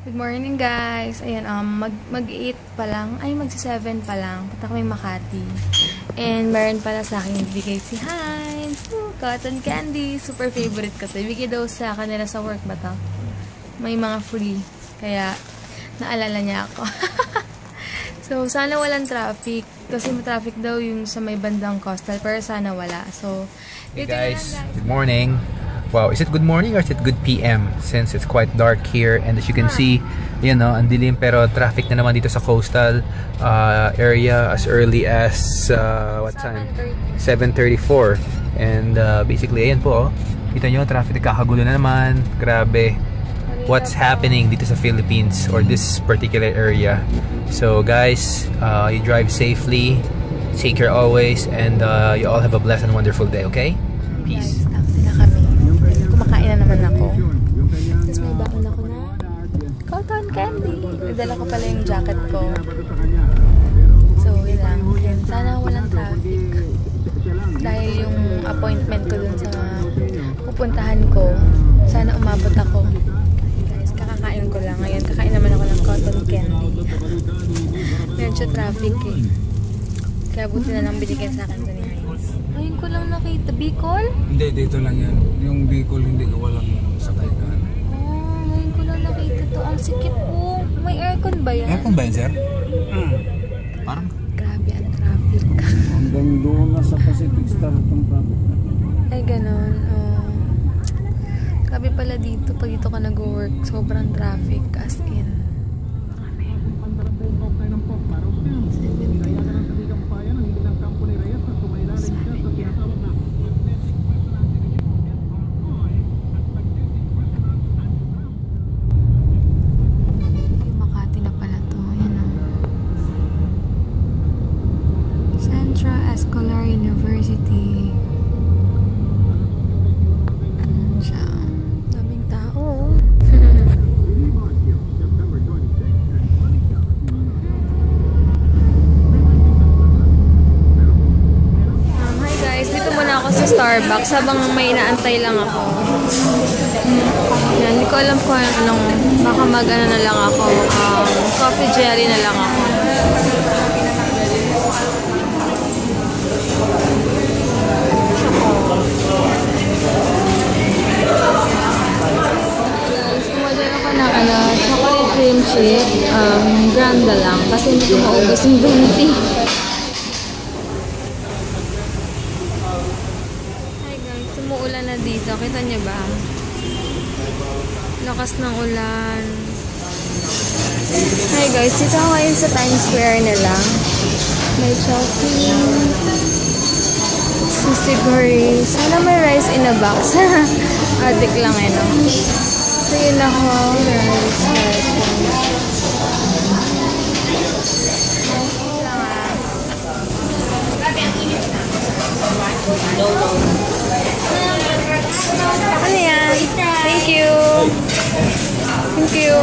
Good morning guys! Ayan, mag-8 pa lang, ay magsi-7 pa lang. Punta kami Makati. And meron pala sa akin ibigay si Heinz. Cotton candy. Super favorite ko to. Ibigay daw sa kanila sa work ba to? May mga free. Kaya, naalala niya ako. So, sana walang traffic. Kasi traffic daw yung sa may bandang coastal. Pero sana wala. So, hey guys, good morning. Wow, is it good morning or is it good PM? Since it's quite dark here, and as you can see, you know, ang dilim, pero traffic na naman dito sa coastal area as early as what time? 7:34. And basically, ayan po, kita nyo, traffic kakagulo na naman. Grabe. What's happening dito sa Philippines or this particular area? So guys, you drive safely, take care always, and you all have a blessed and wonderful day, okay? Peace. Kumakain na naman ako. Tapos may bakon ako na cotton candy. Nagdala ko pala yung jacket ko. So, yun lang. And sana walang traffic. Dahil yung appointment ko dun sa pupuntahan ko, sana umabot ako. Guys, kakakain ko lang. Ngayon, kakain naman ako ng cotton candy. Meron siya traffic eh. Kaya buti na lang binigyan sa akin ito ni Heinz. Ngayon ko lang nakita. Bicol? Hindi, dito lang yan. Yung Bicol, hindi ko walang sakay ka. Ngayon ko lang nakita to. Ang sikip po. May aircon ba yan? Aircon ba yan, sir? Parang? Grabe ang traffic. Hanggang doon na sa Pacific Star itong traffic. Ay, ganon. Grabe pala dito. Pag dito ka nag-work, sobrang traffic. As in. Escolar University. Ayan siya. Daming tao. Hi guys, dito muna ako sa Starbucks habang may inaantay lang ako. Yan, hindi ko alam kung anong, baka mag-ano na lang ako, coffee jelly na lang ako. Chocolate cream chip, granda lang kasi hindi ko maubos yung 20. Hi guys, umuulan na dito. Kita niyo ba? Lakas ng ulan. Hi guys, dito ako ngayon sa Times Square nila. May chocolate. Sisiguri. Sana may rice in a box. Adik lang eh, no? So, yun ako. Rice. Ano yan? Thank you. Thank you.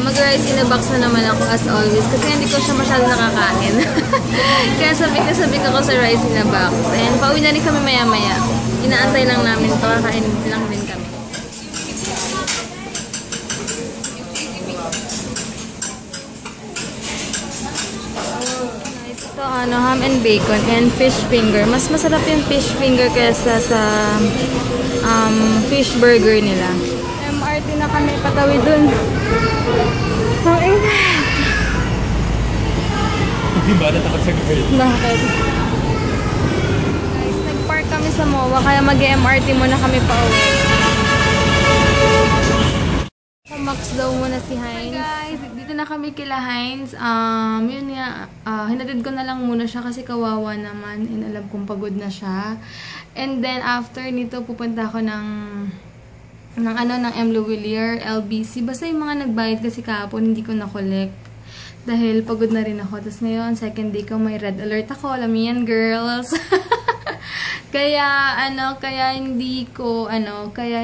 Mag-rice in a box na naman ako as always kasi hindi ko siya masyado nakakain. Kaya sabik ako sa rice in a box. And pauwi na rin kami maya-maya. Inaantay lang namin ito. Kakain lang din kami. Ito ham and bacon and fish finger. Mas masarap yung fish finger kaysa sa fish burger nila. MRT na kami patawid dun. Ang init. Hindi ba natakot sa girl? Bakit? Guys, nag-park kami sa MOA kaya mag-MRT muna kami pa uwi. Max daw muna si Heinz. Hi guys, dito na kami kila Heinz. Yun nga, hinatid ko na lang muna siya kasi kawawa naman and alam kong pagod na siya. And then after nito pupunta ako ng M. Louvillier, LBC. Basta yung mga nagbayad kasi kahapon, hindi ko na-collect. Dahil pagod na rin ako. Tapos ngayon, second day ko, may red alert ako. Alam mo yan, girls. kaya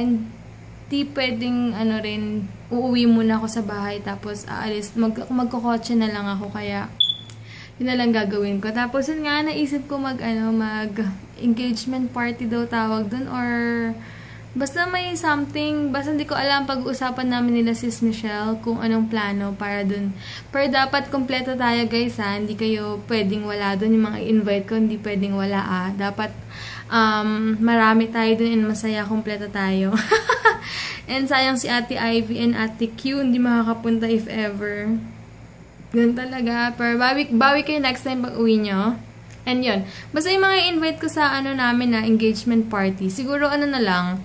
hindi pwedeng, uuwi muna ako sa bahay. Tapos, aalis, magkukotse na lang ako. Kaya, Yun na lang gagawin ko. Tapos yun nga, naisip ko mag engagement party daw tawag dun, or basta may something, basta hindi ko alam, pag-uusapan namin nila sis Michelle kung anong plano para dun. Pero dapat kompleto tayo guys ha, hindi kayo pwedeng wala dun, yung mga invite ko hindi pwedeng wala dapat marami tayo dun and masaya, kompleto tayo. And sayang si Ate Ivy and Ate Q hindi makakapunta if ever. Ganun talaga. Pero bawi kayo next time pag uwi nyo. And yun. Basta yung mga invite ko sa namin na engagement party. Siguro na lang.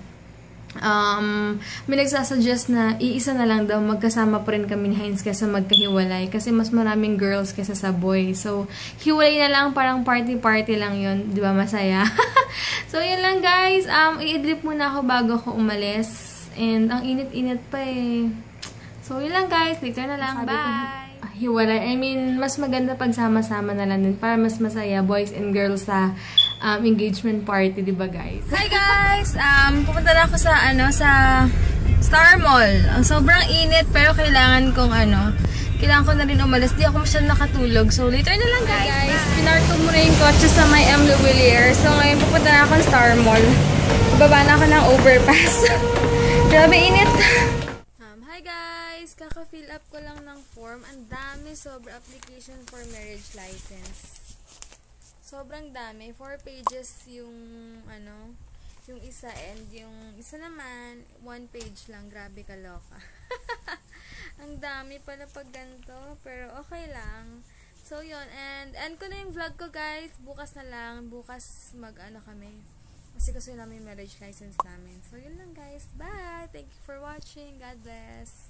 May nagsasuggest na iisa na lang daw magkasama pa rin kami ni Heinz kaysa magkahiwalay. Kasi mas maraming girls kaysa sa boys. So, hiwalay na lang. Parang party-party lang yun. Di ba masaya? So, yun lang guys. I-idlip muna ako bago ako umalis. And ang init-init pa eh. So, yun lang guys. Later na lang. Bye! Hiwalay. I mean, mas maganda pag sama-sama na lang din para mas masaya boys and girls sa engagement party, di ba guys? Hi guys! Pupunta na ako sa sa Star Mall. Ang sobrang init pero kailangan kong kailangan ko na rin umalis. Di ako masyadong nakatulog. So later na lang guys. Pinark ko muna yung kotse sa may M. Louvilliers. So ngayon pupunta na ako sa Star Mall. Baba na ako ng overpass. Grabe init! Hi guys! Kaka-fill up ko lang ng form. Ang dami, sobra application for marriage license. Sobrang dami. 4 pages yung yung isa, and yung isa naman 1 page lang. Grabe kaloka. Ang dami pala pag ganito, pero okay lang. So yun, and end ko na yung vlog ko guys. Bukas na lang. Bukas kami. Kasi namin yung marriage license namin. So yun lang guys. Bye! Thank you for watching. God bless.